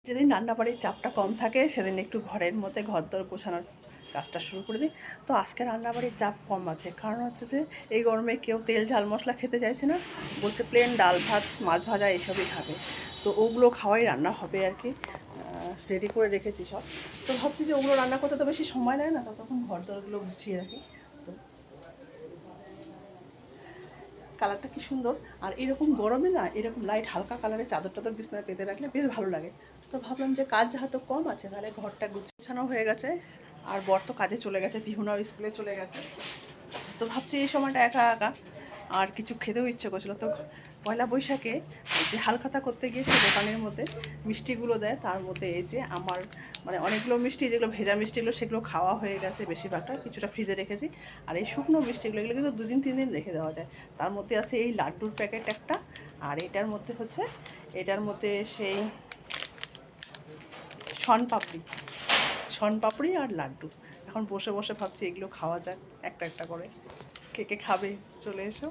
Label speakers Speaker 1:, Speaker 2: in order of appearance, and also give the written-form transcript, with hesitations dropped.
Speaker 1: যেদিন রান্নাবাড়ির চাপটা কম থাকে সেদিন একটু ঘরের মধ্যে ঘরদোর গোছানোর কাজটা শুরু করে দিই। তো আজকে রান্নাবাড়ির চাপ কম আছে, কারণ হচ্ছে যে এই গরমে কেউ তেল ঝাল মশলা খেতে চাইছে না, বলছে প্লেন ডাল ভাত মাছ ভাজা এসবই খাবে। তো ওগুলো খাওয়াই রান্না হবে আর কি, রেডি করে রেখেছি সব। তো ভাবছি যে ওগুলো রান্না করতে তো বেশি সময় লাগে না, তো তখন ঘরদোরগুলো গুছিয়ে রাখি। তো কালারটা কি সুন্দর, আর এরকম গরমে না এরকম লাইট হালকা কালারের চাদর টাদর বিছানায় পেতে রাখলে বেশ ভালো লাগে। তো ভাবলাম যে কাজ যেহেতু কম আছে তাহলে ঘরটা গুছানো হয়ে গেছে, আর বর তো কাজে চলে গেছে, পিহুনাও স্কুলে চলে গেছে। তো ভাবছি এই সময়টা একা একা আর কিছু খেতেও ইচ্ছে করছিল। তো পয়লা বৈশাখে যে হালখাতা করতে গিয়ে সে দোকানের মধ্যে মিষ্টিগুলো দেয়, তার মধ্যে এই যে আমার মানে অনেকগুলো মিষ্টি যেগুলো ভেজা মিষ্টিগুলো সেগুলো খাওয়া হয়ে গেছে বেশিরভাগটা, কিছুটা ফ্রিজে রেখেছি। আর এই শুকনো মিষ্টিগুলো এগুলো কিন্তু 2 দিন 3 দিন রেখে দেওয়া যায়। তার মধ্যে আছে এই লাড্ডুর প্যাকেট একটা, আর এটার মধ্যে সেই শনপাপড়ি শনপাপড়ি আর লাড্ডু। এখন বসে বসে ভাবছি এগুলো খাওয়া যাক একটা একটা করে। কে কে খাবে চলে এসো।